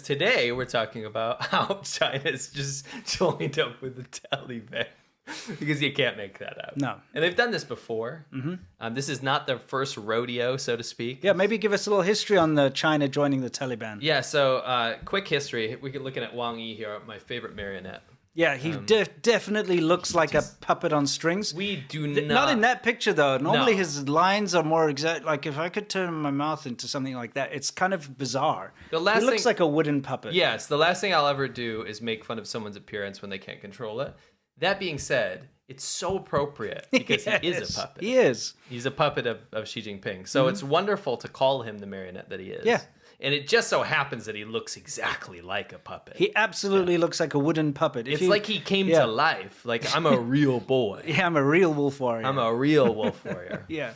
Today, we're talking about how China's just joined up with the Taliban. Because you can't make that up. No. And they've done this before. This is not their first rodeo, so to speak. Yeah, maybe give us a little history on the China joining the Taliban. Yeah, so quick history. We're looking at Wang Yi here, my favorite marionette. Yeah, he definitely looks like a puppet on strings. We do not... Not in that picture, though. Normally No. his lines are more exact. Like, if I could turn my mouth into something like that, it's kind of bizarre. He looks like a wooden puppet. Yes, the last thing I'll ever do is make fun of someone's appearance when they can't control it. That being said, it's so appropriate because he is a puppet. He is. He's a puppet of Xi Jinping. So it's wonderful to call him the marionette that he is. Yeah. And it just so happens that he looks exactly like a puppet. He absolutely looks like a wooden puppet. It's like he came to life. Like, I'm a real boy. Yeah, I'm a real wolf warrior. I'm a real wolf warrior. Yeah.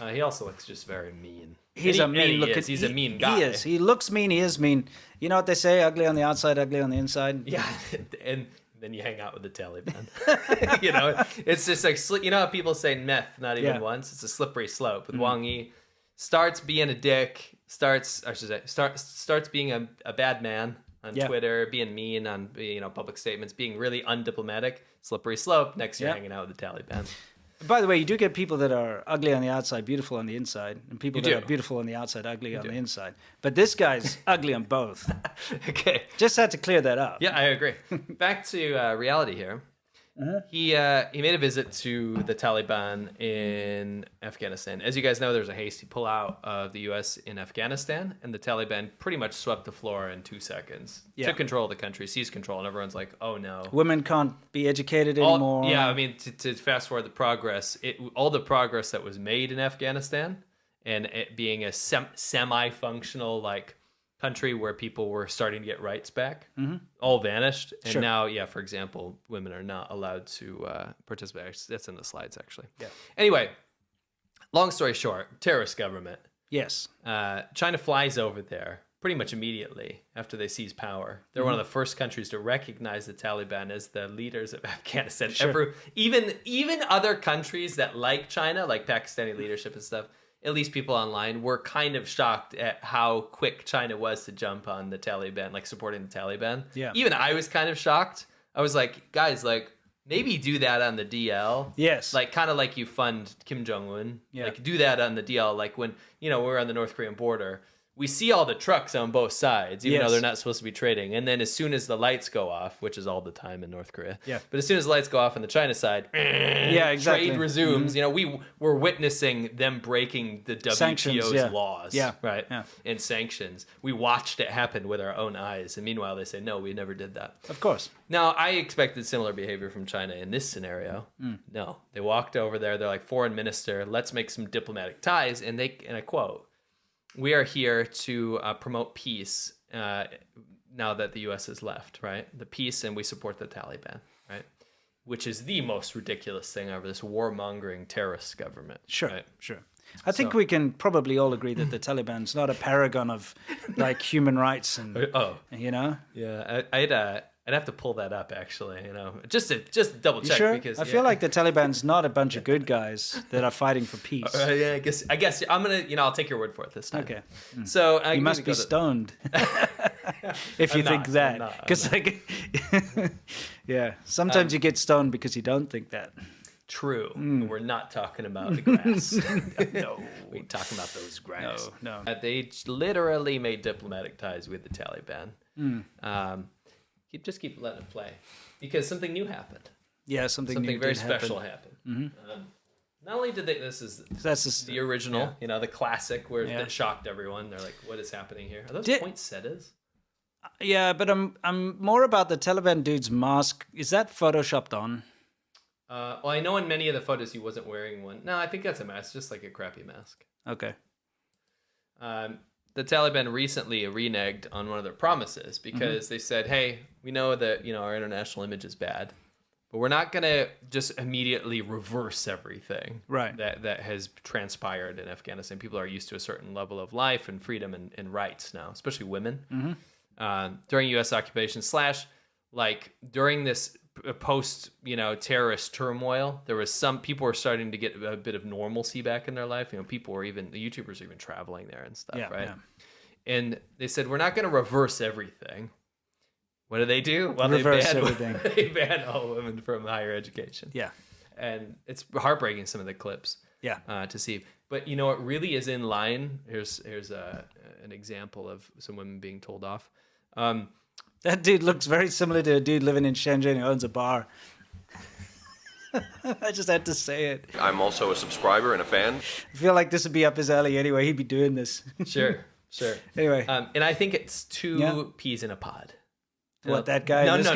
He also looks just very mean. He's a mean looking. He's a mean guy. He is. He looks mean. He is mean. You know what they say? Ugly on the outside, ugly on the inside. Yeah. And then you hang out with the Taliban. You know, it's just like, you know how people say meth not even once? It's a slippery slope. With Wang Yi, starts being a dick, starts being a bad man on Twitter, being mean on public statements, being really undiplomatic, slippery slope. Next year, hanging out with the Taliban. By the way, you do get people that are ugly on the outside, beautiful on the inside, and people that are beautiful on the outside, ugly on the inside. But this guy's ugly on both. Okay. Just had to clear that up. Yeah, I agree. Back to reality here. He made a visit to the Taliban in Afghanistan. As you guys know, there's a hasty pullout of the U.S. in Afghanistan, and the Taliban pretty much swept the floor in 2 seconds. Yeah. Took control of the country, seized control, and everyone's like, oh no. Women can't be educated anymore. Yeah, I mean, to fast forward the progress, all the progress that was made in Afghanistan, and it being a semi-functional, like, country where people were starting to get rights back, all vanished. And now, for example, women are not allowed to participate. That's in the slides, actually. Yeah. Anyway, long story short, terrorist government. Yes. China flies over there pretty much immediately after they seize power. They're one of the first countries to recognize the Taliban as the leaders of Afghanistan. Sure. Even other countries that like China, like Pakistani leadership and stuff, at least people online, were kind of shocked at how quick China was to jump on the Taliban, like supporting the Taliban. Yeah. Even I was kind of shocked. I was like, guys, like, maybe do that on the DL. Yes. Like, kind of like you fund Kim Jong-un. Yeah. Like, do that on the DL. Like, when, we're on the North Korean border, we see all the trucks on both sides, even though they're not supposed to be trading. And then as soon as the lights go off, which is all the time in North Korea, but as soon as the lights go off on the China side, exactly. trade resumes. We were witnessing them breaking the WTO's laws, right? Yeah. And sanctions. We watched it happen with our own eyes. And meanwhile, they say, no, we never did that. Of course. Now, I expected similar behavior from China in this scenario. No, they walked over there. They're like, foreign minister, let's make some diplomatic ties. And I quote, we are here to promote peace now that the U.S. has left, right? The peace, and we support the Taliban, right? Which is the most ridiculous thing ever, this warmongering terrorist government. Sure, right? sure. I think we can probably all agree that the Taliban's not a paragon of, like, human rights and, Yeah, I'd have to pull that up, actually, just to double check. Sure? Because I feel like the Taliban's not a bunch of good guys that are fighting for peace. Yeah, I guess I'm gonna, I'll take your word for it this time. Okay. So you must be stoned if you think that, because sometimes you get stoned because you don't think that. True. We're not talking about the grass. No, we ain't talking about those grass. No. They literally made diplomatic ties with the Taliban. Just keep letting it play, because something new happened. Yeah, something new very special happened. Not only did that's the original, the classic that shocked everyone. They're like, "What is happening here? Are those poinsettias?" Yeah, but I'm more about the Taliban dude's mask. Is that photoshopped on? Well, I know in many of the photos he wasn't wearing one. No, I think that's a mask, just like a crappy mask. Okay. The Taliban recently reneged on one of their promises because they said, hey, we know that, our international image is bad, but we're not going to just immediately reverse everything that has transpired in Afghanistan. People are used to a certain level of life and freedom and rights now, especially women. During U.S. occupation / during this post, terrorist turmoil, there was some people were starting to get a bit of normalcy back in their life. People were the YouTubers were even traveling there and stuff, right? Yeah. And they said, we're not going to reverse everything. What do? Well, reverse everything. They ban all women from higher education. Yeah. And it's heartbreaking, some of the clips. Yeah. To see. But, you know, it really is in line. Here's an example of some women being told off. That dude looks very similar to a dude living in Shenzhen who owns a bar. I just had to say it. I'm also a subscriber and a fan. I feel like this would be up his alley anyway. He'd be doing this. Sure. Anyway. And I think it's two peas in a pod. What, that guy? No, no.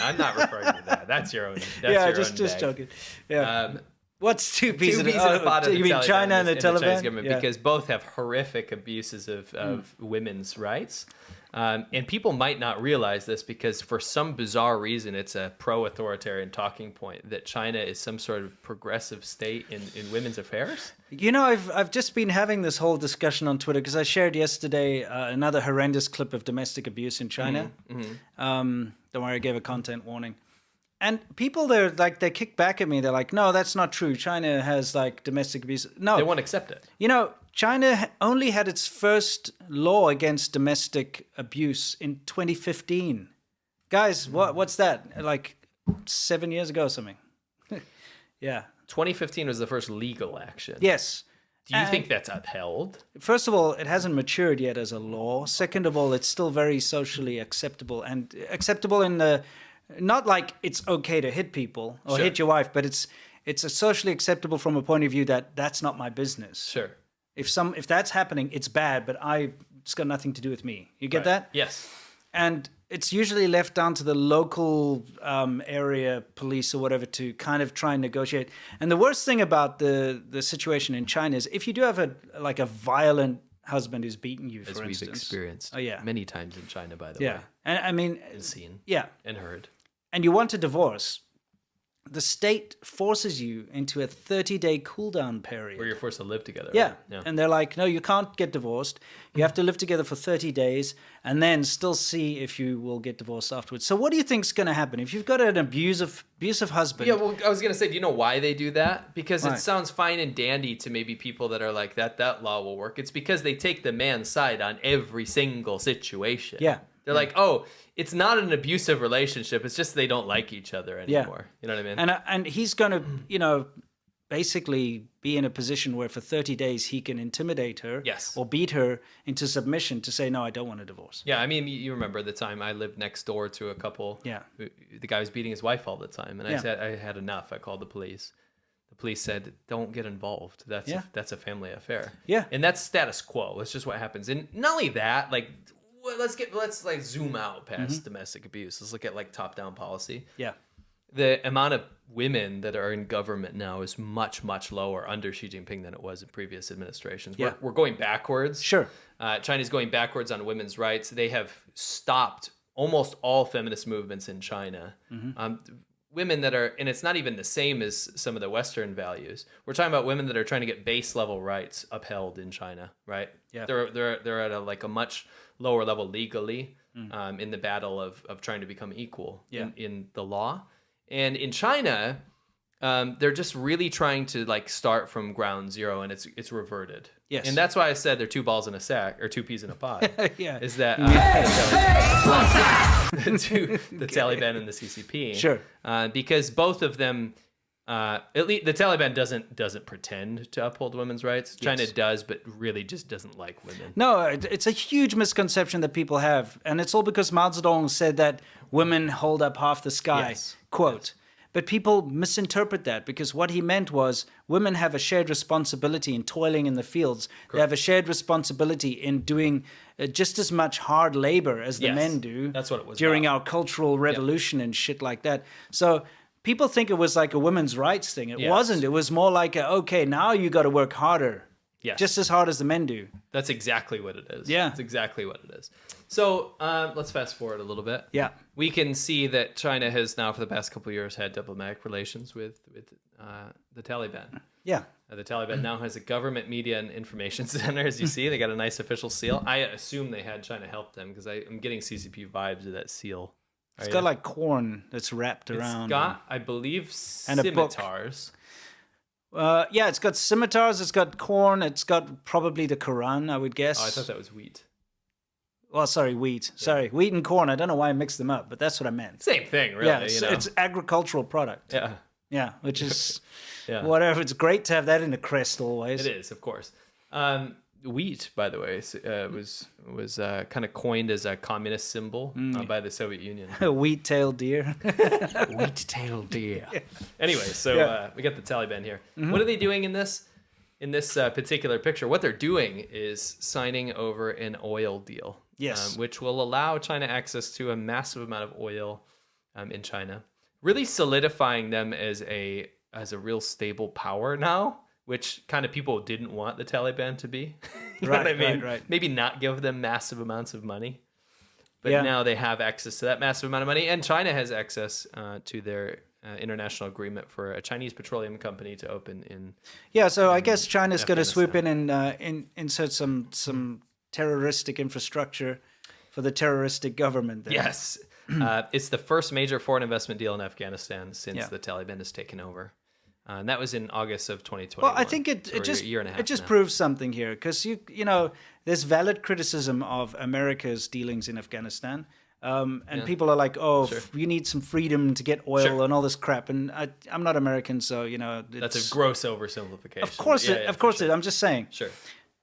I'm not referring to that. That's your own. Just joking. Yeah. What's two peas in a pod? You mean China and the Taliban? Chinese government, because both have horrific abuses of women's rights. And people might not realize this because for some bizarre reason, it's a pro-authoritarian talking point that China is some sort of progressive state in women's affairs. You know, I've just been having this whole discussion on Twitter because I shared yesterday another horrendous clip of domestic abuse in China. Don't worry, I gave a content warning. And people, they kick back at me. They're like, no, that's not true. China has like domestic abuse. No. They won't accept it. You know, China only had its first law against domestic abuse in 2015. Guys, what's that? Like 7 years ago or something. Yeah. 2015 was the first legal action. Yes. Do you think that's upheld? First of all, it hasn't matured yet as a law. Second of all, it's still very socially acceptable, and acceptable in the, not like it's okay to hit people or hit your wife, but it's socially acceptable from a point of view that that's not my business. Sure. If that's happening, it's bad, but it's got nothing to do with me. You get that? Yes. And it's usually left down to the local area police or whatever to kind of try and negotiate. And the worst thing about the situation in China is if you do have a violent husband who's beaten you, for instance. As we've experienced many times in China, by the way. Yeah. And I mean... And seen. Yeah. And heard. And you want a divorce, the state forces you into a 30-day cool-down period. Where you're forced to live together. Yeah. Right? Yeah. And they're like, no, you can't get divorced. You have to live together for 30 days and then still see if you will get divorced afterwards. So what do you think is going to happen? If you've got an abusive husband... Yeah, well, I was going to say, do you know why they do that? Because it sounds fine and dandy to maybe people that are like, that law will work. It's because they take the man's side on every single situation. Yeah. They're like, oh, it's not an abusive relationship. It's just they don't like each other anymore. Yeah. You know what I mean? And he's going to, basically be in a position where for 30 days he can intimidate her or beat her into submission to say, no, I don't want a divorce. Yeah, I mean, you remember the time I lived next door to a couple. Yeah. The guy was beating his wife all the time. And I said, I had enough. I called the police. The police said, don't get involved. That's a family affair. Yeah. And that's status quo. It's just what happens. And not only that, like... Let's zoom out past domestic abuse. Let's look at like top-down policy. Yeah. The amount of women that are in government now is much, much lower under Xi Jinping than it was in previous administrations. Yeah. We're going backwards. Sure. China's going backwards on women's rights. They have stopped almost all feminist movements in China. Women that are, and it's not even the same as some of the Western values. We're talking about women that are trying to get base level rights upheld in China, right? Yeah. They're at a much lower level legally in the battle of trying to become equal in the law. And in China, they're just really trying to like start from ground zero, and it's reverted. Yes. And that's why I said they're two balls in a sack or two peas in a pod. Yeah. Is that the Taliban and the CCP? Sure. Because both of them, at least the Taliban doesn't pretend to uphold women's rights. China does, but really just doesn't like women. No, it's a huge misconception that people have, and it's all because Mao Zedong said that women hold up half the sky. Yes. Quote. Yes. But people misinterpret that because what he meant was women have a shared responsibility in toiling in the fields. Correct. They have a shared responsibility in doing just as much hard labor as the men do. That's what it was during our Cultural Revolution and shit like that. So people think it was like a women's rights thing. It wasn't. It was more like, okay, now you got to work harder. Yes. Just as hard as the men do. That's exactly what it is. Yeah. That's exactly what it is. So let's fast forward a little bit. Yeah. We can see that China has now, for the past couple of years, had diplomatic relations with the Taliban. Yeah. The Taliban now has a government media and information center, as you see. They got a nice official seal. I assume they had China help them because I'm getting CCP vibes of that seal. It's got like corn that's wrapped around. It's got, I believe, scimitars. Yeah, it's got scimitars, it's got corn, it's got probably the Quran, I would guess. Oh, I thought that was wheat. Well, sorry, wheat. Sorry, wheat and corn. I don't know why I mixed them up, but that's what I meant. Same thing, really. Yeah, it's agricultural product. Yeah. Yeah, which is whatever. It's great to have that in the crest always. It is, of course. Wheat, by the way, was kind of coined as a communist symbol by the Soviet Union. Wheat-tailed deer. Wheat-tailed deer. Yeah. Anyway, so we got the Taliban here. What are they doing in this? In this particular picture, what they're doing is signing over an oil deal. Yes. Which will allow China access to a massive amount of oil in China, really solidifying them as a real stable power now, which kind of people didn't want the Taliban to be. You know what I mean? Right. Maybe not give them massive amounts of money, but now they have access to that massive amount of money, and China has access to their international agreement for a Chinese petroleum company to open in. Yeah, so I guess China's going to swoop in and insert some terroristic infrastructure for the terroristic government there. Yes. It's the first major foreign investment deal in Afghanistan since the Taliban has taken over. And that was in August of 2021. Well, I think it just a year and a half it just proves something here, because you know there's valid criticism of America's dealings in Afghanistan. And people are like, you need some freedom to get oil and all this crap. And I'm not American, so, you know. That's a gross oversimplification. Of course, I'm just saying. Sure.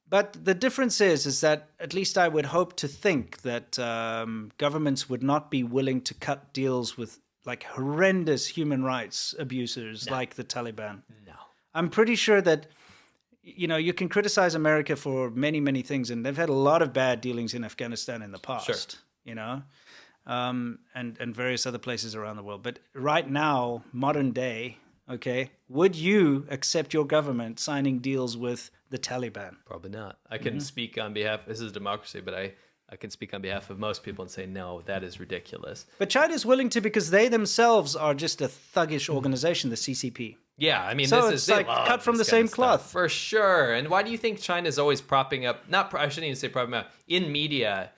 But the difference is that at least I would hope to think that governments would not be willing to cut deals with like horrendous human rights abusers like the Taliban. No. I'm pretty sure that, you know, you can criticize America for many, many things, and they've had a lot of bad dealings in Afghanistan in the past, you know, and various other places around the world. But right now, modern day, okay, would you accept your government signing deals with the Taliban? Probably not. I can speak on behalf, this is democracy, but I can speak on behalf of most people and say, no, that is ridiculous. But China's willing to, because they themselves are just a thuggish organization, the CCP. Yeah, I mean, so it's like cut from the same cloth. For sure. And why do you think China's always propping up, I shouldn't even say propping up, in media,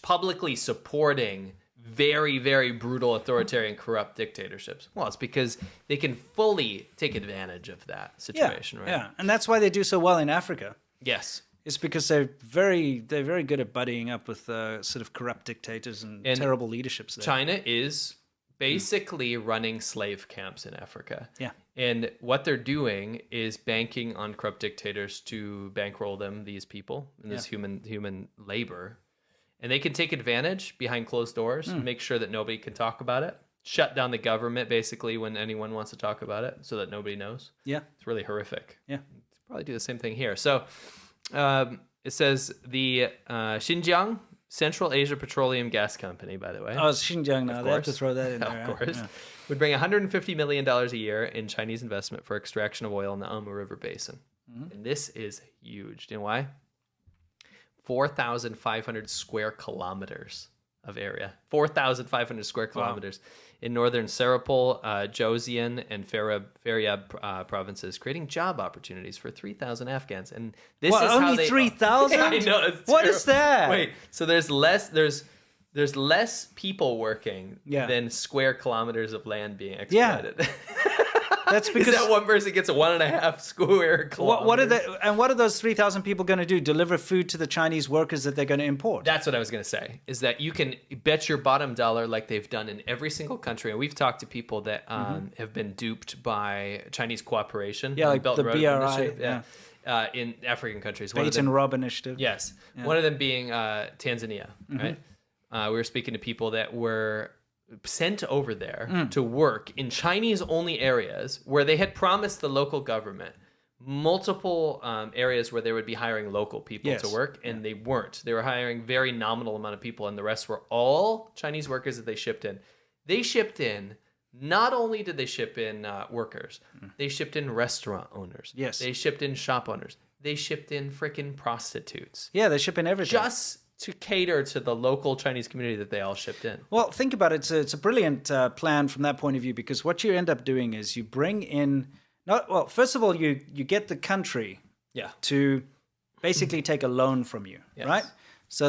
publicly supporting very, very brutal, authoritarian, corrupt dictatorships? Well, it's because they can fully take advantage of that situation, right? Yeah, and that's why they do so well in Africa. Yes. It's because they're very good at buddying up with sort of corrupt dictators and terrible leaderships there. China is basically running slave camps in Africa. Yeah. And what they're doing is banking on corrupt dictators to bankroll them, these people, and this human labor. And they can take advantage behind closed doors, make sure that nobody can talk about it, shut down the government basically when anyone wants to talk about it so that nobody knows. Yeah. It's really horrific. Yeah. Probably do the same thing here. So it says the Xinjiang Central Asia Petroleum Gas Company, by the way. Oh, it's Xinjiang now. They have to throw that in there. Of course. Yeah. Would bring $150 million a year in Chinese investment for extraction of oil in the Amu River Basin. And this is huge. Do you know why? 4,500 square kilometers of area. 4,500 square kilometers in northern Saripol, Jozian, and Faryab provinces, creating job opportunities for 3,000 Afghans. And this is only how they 3,000? I know. It's what terrible. Is that? Wait, so there's less people working than square kilometers of land being exploited. Yeah. That's because that one person gets 1.5 square kilometers. What are those 3,000 people going to do? Deliver food to the Chinese workers that they're going to import? That's what I was going to say, is that you can bet your bottom dollar, like they've done in every single country. And we've talked to people that have been duped by Chinese cooperation. Yeah, like the BRI. In African countries. Bait and Rob Initiative. Yes. Yeah. One of them being Tanzania, right? We were speaking to people that were sent over there to work in Chinese-only areas where they had promised the local government multiple areas where they would be hiring local people to work, and they weren't. They were hiring very nominal amount of people, and the rest were all Chinese workers that they shipped in. They shipped in, not only did they ship in workers, they shipped in restaurant owners. Yes. They shipped in shop owners. They shipped in freaking prostitutes. Yeah, they ship in everything. Just to cater to the local Chinese community that they all shipped in. Well, think about it. It's a brilliant plan from that point of view, because what you end up doing is you bring in, first of all, you get the country to basically take a loan from you, right? So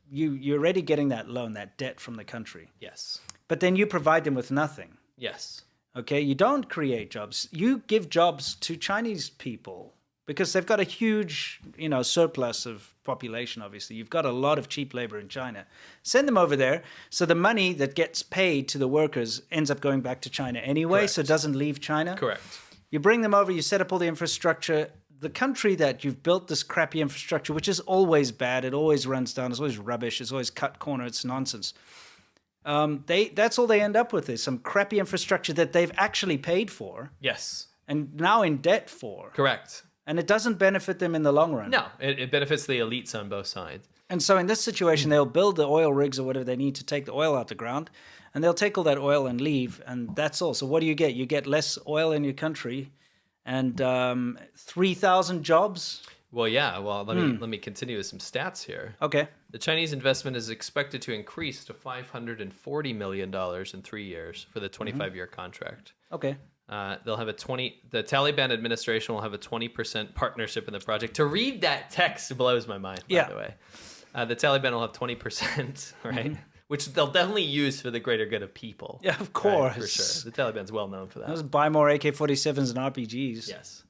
you're already getting that loan, that debt from the country. Yes. But then you provide them with nothing. Yes. Okay, you don't create jobs. You give jobs to Chinese people. because they've got a huge, surplus of population, obviously. You've got a lot of cheap labor in China. Send them over there. So the money that gets paid to the workers ends up going back to China anyway, Correct. so it doesn't leave China. Correct. You bring them over, you set up all the infrastructure. The country that you've built this crappy infrastructure, which is always bad, it always runs down, it's always rubbish, it's always cut corner, it's nonsense. That's all they end up with is some crappy infrastructure that they've actually paid for. Yes. And now in debt for. Correct. And it doesn't benefit them in the long run. No, it benefits the elites on both sides. And so in this situation, they'll build the oil rigs or whatever they need to take the oil out the ground, and they'll take all that oil and leave, and that's all. So what do you get? You get less oil in your country, and 3,000 jobs. Well, yeah. Well, let me continue with some stats here. Okay. The Chinese investment is expected to increase to $540 million in 3 years for the 25-year contract. Okay. They'll have the Taliban administration will have a 20% partnership in the project. To read that text blows my mind, by the way. The Taliban will have 20%, right? Which they'll definitely use for the greater good of people. Yeah, of course. Right, for sure. The Taliban's well known for that. Let's buy more AK-47s and RPGs. Yes.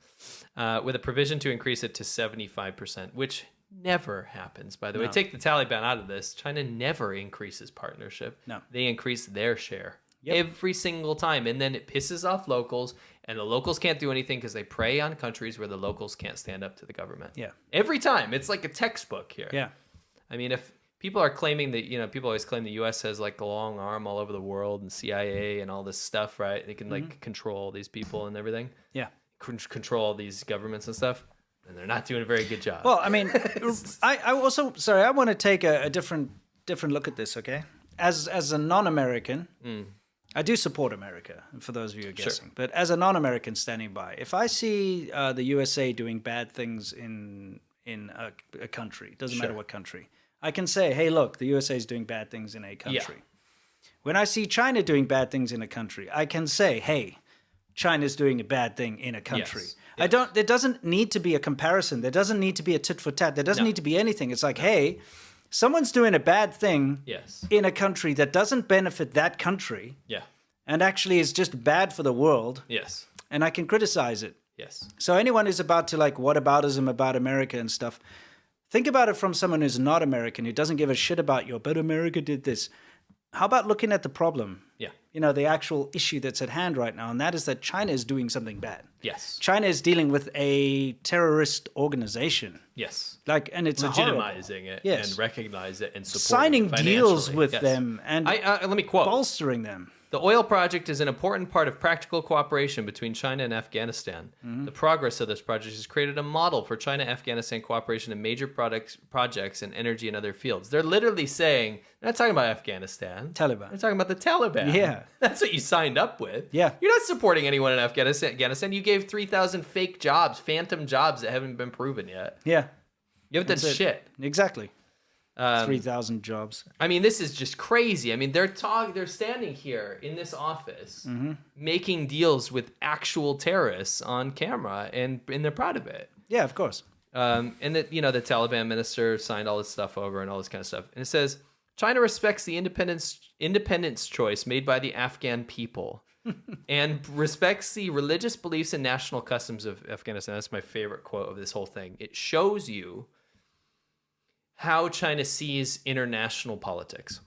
With a provision to increase it to 75%, which never happens, by the way. Take the Taliban out of this. China never increases partnership. No. They increase their share. Every single time. And then it pisses off locals, and the locals can't do anything because they prey on countries where the locals can't stand up to the government. Yeah. Every time. It's like a textbook here. Yeah. I mean, if people are claiming that, people always claim the U.S. has like a long arm all over the world and CIA and all this stuff, right? They can like control these people and everything. Yeah. Control all these governments and stuff. And they're not doing a very good job. Well, I mean, I want to take a different look at this, okay? As a non-American, I do support America, for those of you who are guessing. Sure. But as a non-American standing by, if I see the USA doing bad things in a country, doesn't matter what country, I can say, hey, look, the USA is doing bad things in a country. Yeah. When I see China doing bad things in a country, I can say, hey, China's doing a bad thing in a country. Yes. There doesn't need to be a comparison. There doesn't need to be a tit for tat. There doesn't need to be anything. It's like, hey, someone's doing a bad thing in a country that doesn't benefit that country. Yeah. And actually is just bad for the world. Yes. And I can criticize it. Yes. So anyone who's about to like whataboutism about America and stuff, think about it from someone who's not American, who doesn't give a shit about but America did this. How about looking at the problem? Yeah. The actual issue that's at hand right now, and that is that China is doing something bad. Yes. China is dealing with a terrorist organization. Yes. And it's legitimizing it and recognize it and supporting signing deals with them and let me quote. Bolstering them. The oil project is an important part of practical cooperation between China and Afghanistan. The progress of this project has created a model for China-Afghanistan cooperation in major projects in energy and other fields. They're literally saying, they're not talking about Afghanistan. Taliban. They're talking about the Taliban. Yeah. That's what you signed up with. Yeah. You're not supporting anyone in Afghanistan. You gave 3,000 fake jobs, phantom jobs that haven't been proven yet. Yeah. You haven't done shit. Exactly. 3,000 jobs. I mean, this is just crazy. I mean, they're standing here in this office making deals with actual terrorists on camera, and they're proud of it. Yeah, of course. And that the Taliban minister signed all this stuff over and all this kind of stuff. And it says China respects the independence choice made by the Afghan people and respects the religious beliefs and national customs of Afghanistan. That's my favorite quote of this whole thing. It shows you how China sees international politics.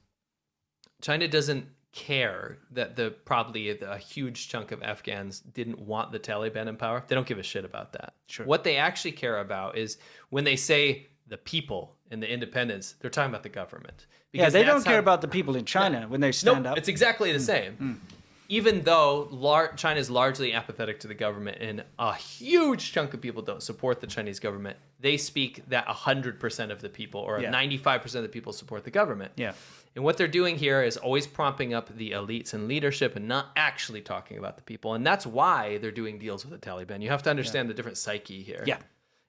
China doesn't care that probably a huge chunk of Afghans didn't want the Taliban in power. They don't give a shit about that. Sure. What they actually care about is when they say the people and the independence, they're talking about the government. Because they don't care about the people in China when they stand up. It's exactly the same. Even though China is largely apathetic to the government and a huge chunk of people don't support the Chinese government, they speak that 100% of the people or 95% of the people support the government. Yeah. And what they're doing here is always propping up the elites and leadership and not actually talking about the people. And that's why they're doing deals with the Taliban. You have to understand the different psyche here. Yeah.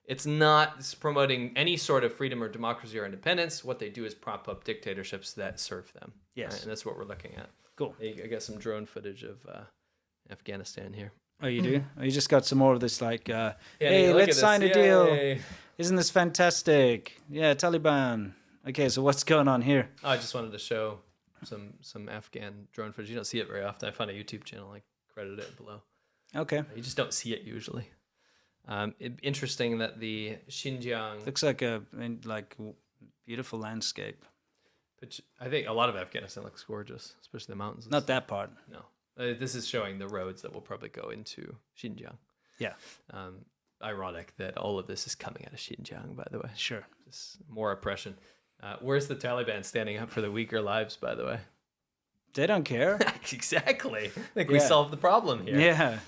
It's not promoting any sort of freedom or democracy or independence. What they do is prop up dictatorships that serve them. Yes. Right? And that's what we're looking at. Cool. I got some drone footage of Afghanistan here. Oh, you do? Oh, you just got some more of this, hey, let's sign a deal. Isn't this fantastic? Yeah, Taliban. Okay, so what's going on here? I just wanted to show some Afghan drone footage. You don't see it very often. I found a YouTube channel. I credited it below. Okay. You just don't see it usually. Interesting that the Xinjiang looks like a beautiful landscape. But I think a lot of Afghanistan looks gorgeous, especially the mountains. Not that part. No. This is showing the roads that will probably go into Xinjiang. Yeah. Ironic that all of this is coming out of Xinjiang, by the way. Sure. Just more oppression. Where's the Taliban standing up for the weaker lives, by the way? They don't care. Exactly. I think we solved the problem here. Yeah.